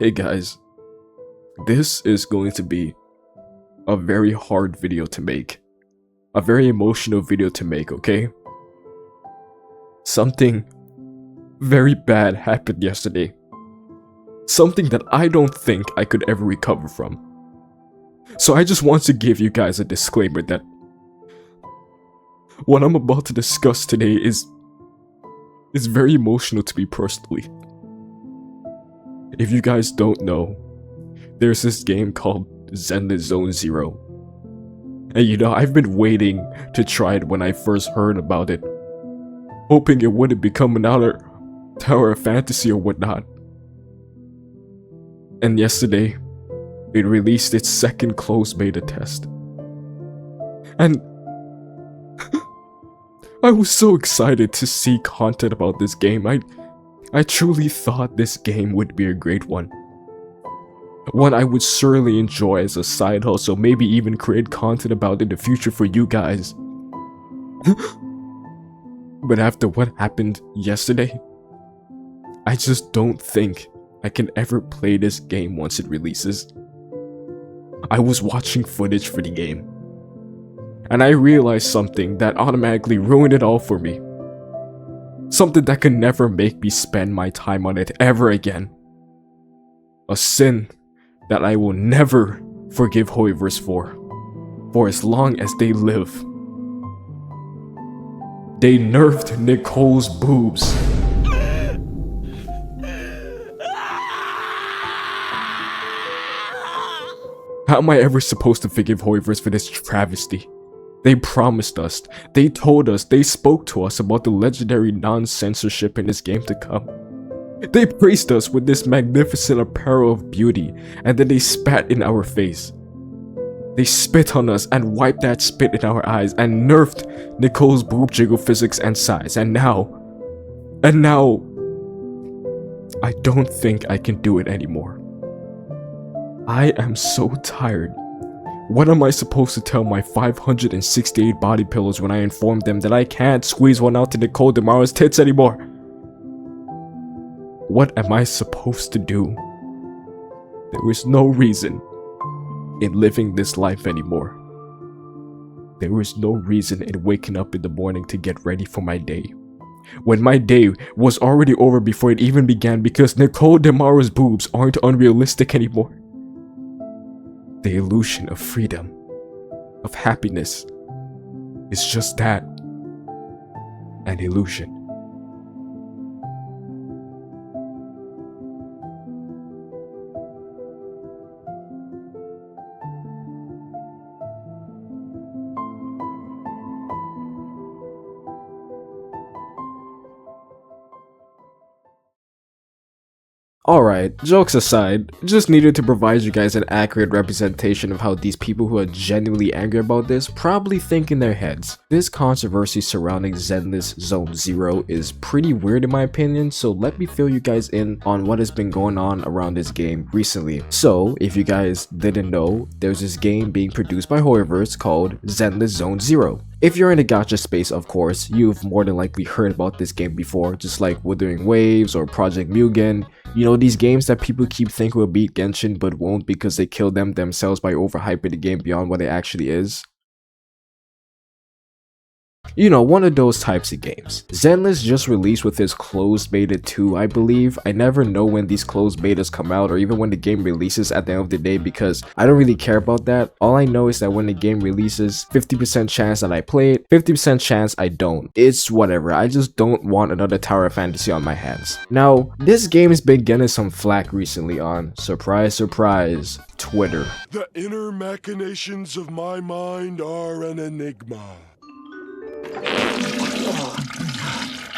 Hey guys, this is going to be a very hard video to make. A very emotional video to make, okay? Something very bad happened yesterday. Something that I don't think I could ever recover from. So I just want to give you guys a disclaimer that what I'm about to discuss today is very emotional to me personally. If you guys don't know, there's this game called Zenless Zone Zero. And you know, I've been waiting to try it when I first heard about it, hoping it wouldn't become another tower of fantasy or whatnot. And yesterday, it released its second closed beta test. And I was so excited to see content about this game. I truly thought this game would be a great one. One I would surely enjoy as a side hustle, maybe even create content about in the future for you guys. But after what happened yesterday, I just don't think I can ever play this game once it releases. I was watching footage for the game, and I realized something that automatically ruined it all for me. Something that could never make me spend my time on it ever again. A sin that I will never forgive Hoivers for as long as they live. They nerfed Nicole's boobs. How am I ever supposed to forgive Hoivers for this travesty? They promised us, they told us, they spoke to us about the legendary non-censorship in this game to come. They praised us with this magnificent apparel of beauty, and then they spat in our face. They spit on us and wiped that spit in our eyes and nerfed Nicole's boob jiggle physics and size, and now, I don't think I can do it anymore. I am so tired. What am I supposed to tell my 568 body pillows when I inform them that I can't squeeze one out to Nicole DeMara's tits anymore? What am I supposed to do? There is no reason in living this life anymore. There is no reason in waking up in the morning to get ready for my day, when my day was already over before it even began because Nicole DeMara's boobs aren't unrealistic anymore. The illusion of freedom, of happiness, is just that, an illusion. Alright, jokes aside, just needed to provide you guys an accurate representation of how these people who are genuinely angry about this probably think in their heads. This controversy surrounding Zenless Zone Zero is pretty weird in my opinion, so let me fill you guys in on what has been going on around this game recently. So, if you guys didn't know, there's this game being produced by Hoivers called Zenless Zone Zero. If you're in the gacha space, of course, you've more than likely heard about this game before, just like Wuthering Waves or Project Mugen. You know, these games that people keep thinking will beat Genshin but won't because they killed them themselves by overhyping the game beyond what it actually is. You know, one of those types of games. Zenless just released with his closed beta 2, I believe. I never know when these closed betas come out or even when the game releases at the end of the day because I don't really care about that. All I know is that when the game releases, 50% chance that I play it, 50% chance I don't. It's whatever, I just don't want another Tower of Fantasy on my hands. Now, this game has been getting some flack recently on, surprise surprise, Twitter. The inner machinations of my mind are an enigma.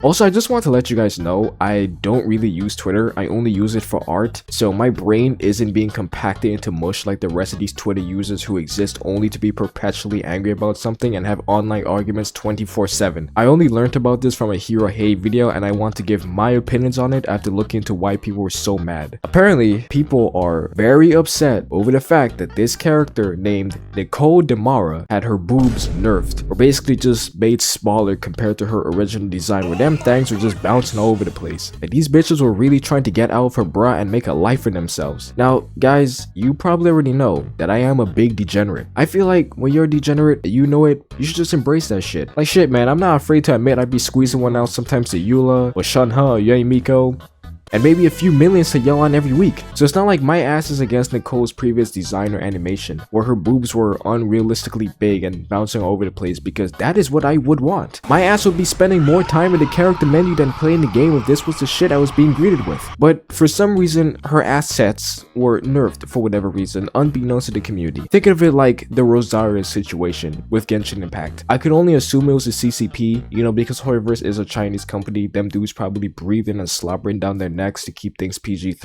Also, I just want to let you guys know, I don't really use Twitter, I only use it for art, so my brain isn't being compacted into mush like the rest of these Twitter users who exist only to be perpetually angry about something and have online arguments 24/7. I only learned about this from a Hero Hate video and I want to give my opinions on it after looking into why people were so mad. Apparently, people are very upset over the fact that this character named Nicole DeMara had her boobs nerfed, or basically just made smaller compared to her original design with them them things were just bouncing all over the place. Like, these bitches were really trying to get out of her bra and make a life for themselves. Now, guys, you probably already know that I am a big degenerate. I feel like when you're a degenerate, you know it, you should just embrace that shit. Like, shit, man, I'm not afraid to admit I'd be squeezing one out sometimes to Eula, or Shunha, or Yay Miko, and maybe a few millions to yell on every week. So it's not like my ass is against Nicole's previous design or animation, where her boobs were unrealistically big and bouncing all over the place, because that is what I would want. My ass would be spending more time in the character menu than playing the game if this was the shit I was being greeted with. But for some reason, her assets were nerfed for whatever reason, unbeknownst to the community. Think of it like the Rosaria situation with Genshin Impact. I could only assume it was a CCP, you know, because Horrorverse is a Chinese company, them dudes probably breathing and slobbering down their necks to keep things PG.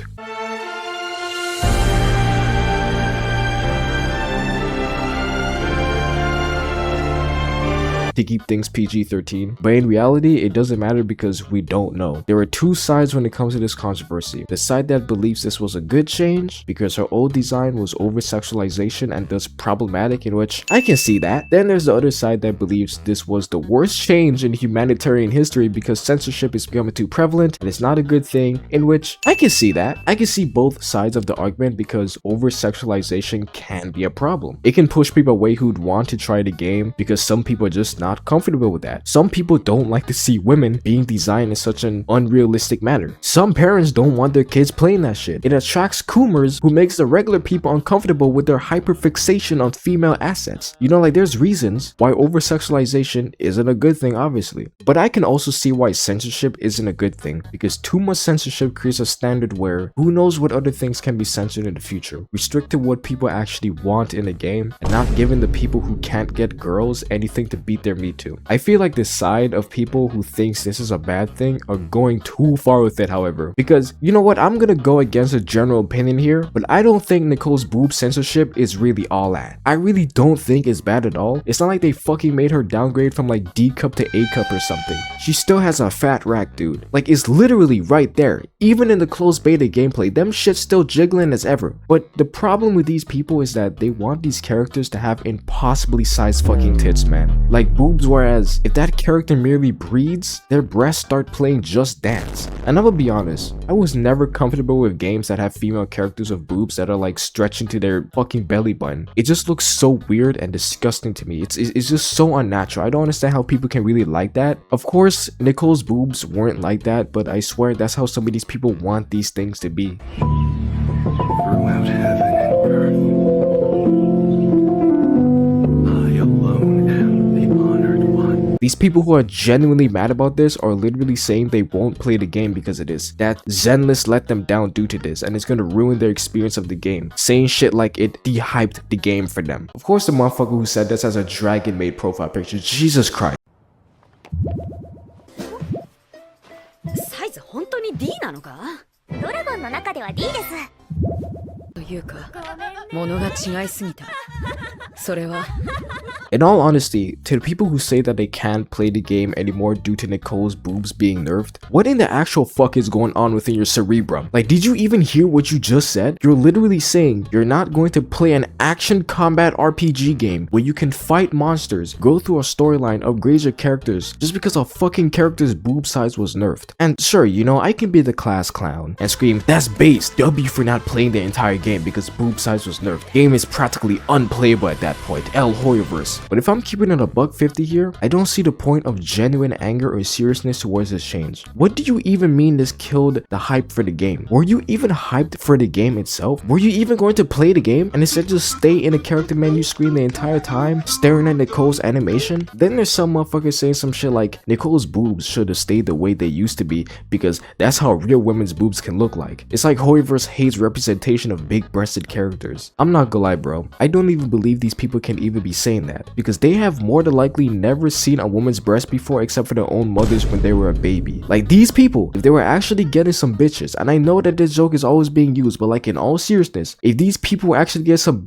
To keep things PG-13, but in reality it doesn't matter because we don't know. There are two sides when it comes to this controversy. The side that believes this was a good change because her old design was over sexualization and thus problematic, in which I can see that. Then there's the other side that believes this was the worst change in humanitarian history because censorship is becoming too prevalent and it's not a good thing, in which I can see that. I can see both sides of the argument because over sexualization can be a problem. It can push people away who'd want to try the game because some people are just not comfortable with that. Some people don't like to see women being designed in such an unrealistic manner. Some parents don't want their kids playing that shit. It attracts coomers who makes the regular people uncomfortable with their hyperfixation on female assets. You know, like, there's reasons why over-sexualization isn't a good thing, obviously. But I can also see why censorship isn't a good thing, because too much censorship creates a standard where who knows what other things can be censored in the future. Restricting what people actually want in a game and not giving the people who can't get girls anything to beat their meat to. I feel like the side of people who thinks this is a bad thing are going too far with it, however, because you know what, I'm gonna go against a general opinion here, but I don't think Nicole's boob censorship is really all that. I really don't think it's bad at all. It's not like they fucking made her downgrade from like D cup to A cup or something. She still has a fat rack, dude. Like, it's literally right there. Even in the closed beta gameplay, them shit's still jiggling as ever. But the problem with these people is that they want these characters to have impossibly sized fucking tits, man. Like boobs, whereas if that character merely breeds, their breasts start playing Just Dance. And I'm gonna be honest, I was never comfortable with games that have female characters with boobs that are like stretching to their fucking belly button. It just looks so weird and disgusting to me. It's just so unnatural. I don't understand how people can really like that. Of course, Nicole's boobs weren't like that, but I swear that's how some of these people want these things to be. Throughout heaven and earth, I alone am the honored one. These people who are genuinely mad about this are literally saying they won't play the game because of this, that Zenless let them down due to this and it's gonna ruin their experience of the game, saying shit like it de-hyped the game for them. Of course, the motherfucker who said this has a dragon made profile picture. Jesus Christ. サイズ本当に D なのか？ドラゴンの中では D です。というか、物が違いすぎた。それは In all honesty, to the people who say that they can't play the game anymore due to Nicole's boobs being nerfed, what in the actual fuck is going on within your cerebrum? Like, did you even hear what you just said? You're literally saying you're not going to play an action combat RPG game where you can fight monsters, go through a storyline, upgrade your characters, just because a fucking character's boob size was nerfed. And sure, you know, I can be the class clown and scream, that's base, W for not playing the entire game because boob size was nerfed. Game is practically unplayable at that point, L Horrorverse. But if I'm keeping it a $150 here, I don't see the point of genuine anger or seriousness towards this change. What do you even mean this killed the hype for the game? Were you even hyped for the game itself? Were you even going to play the game and instead just stay in the character menu screen the entire time, staring at Nicole's animation? Then there's some motherfucker saying some shit like Nicole's boobs should have stayed the way they used to be because that's how real women's boobs can look like. It's like Horrorverse hates representation of big-breasted characters. I'm not gonna lie, bro. I don't even believe these people can even be saying that, because they have more than likely never seen a woman's breast before except for their own mothers when they were a baby. Like, these people, if they were actually getting some bitches, and I know that this joke is always being used, but like in all seriousness, if these people actually get some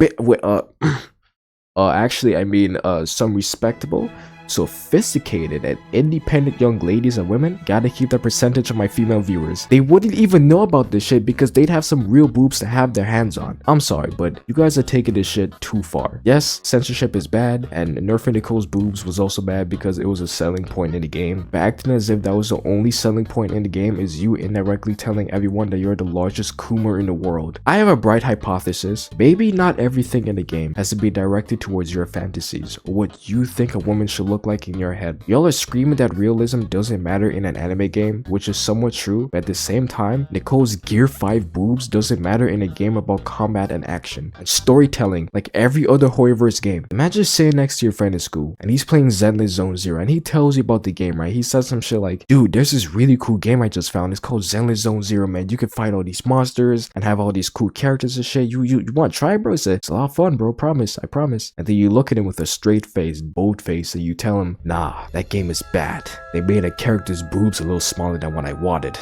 some respectable sophisticated and independent young ladies and women, gotta keep the percentage of my female viewers. They wouldn't even know about this shit because they'd have some real boobs to have their hands on. I'm sorry, but you guys are taking this shit too far. Yes, censorship is bad, and nerfing Nicole's boobs was also bad because it was a selling point in the game, but acting as if that was the only selling point in the game is you indirectly telling everyone that you're the largest coomer in the world. I have a bright hypothesis. Maybe not everything in the game has to be directed towards your fantasies or what you think a woman should look like in your head. Y'all are screaming that realism doesn't matter in an anime game, which is somewhat true, but at the same time, Nicole's Gear 5 boobs doesn't matter in a game about combat and action and storytelling like every other Hoyoverse game. Imagine sitting next to your friend in school and he's playing Zenless Zone Zero and he tells you about the game, right? He says some shit like, dude, there's this really cool game I just found. It's called Zenless Zone Zero, man. You can fight all these monsters and have all these cool characters and shit. You want to try, bro? It's a lot of fun, bro. Promise. I promise. And then you look at him with a straight face, bold face, and you tell him, nah, that game is bad. They made a character's boobs a little smaller than what I wanted.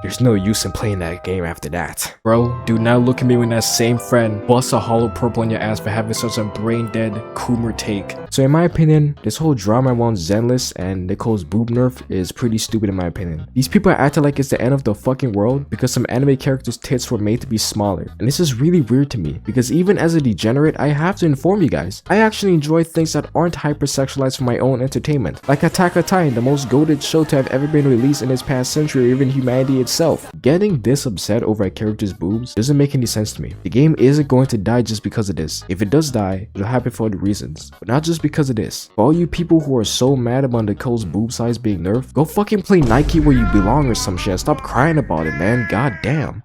There's no use in playing that game after that. Bro, do not look at me when that same friend busts a hollow purple on your ass for having such a brain-dead coomer take. So in my opinion, this whole drama around Zenless and Nicole's boob nerf is pretty stupid in my opinion. These people are acting like it's the end of the fucking world because some anime characters' tits were made to be smaller. And this is really weird to me because even as a degenerate, I have to inform you guys, I actually enjoy things that aren't hyper-sexualized for my own entertainment. Like Attack on Titan, the most goated show to have ever been released in this past century or even humanity itself. Getting this upset over a character's boobs doesn't make any sense to me. The game isn't going to die just because of this. If it does die, it'll happen for other reasons, but not just because of this. For all you people who are so mad about Nicole's boob size being nerfed, go fucking play Nike where you belong or some shit. Stop crying about it, man. God damn.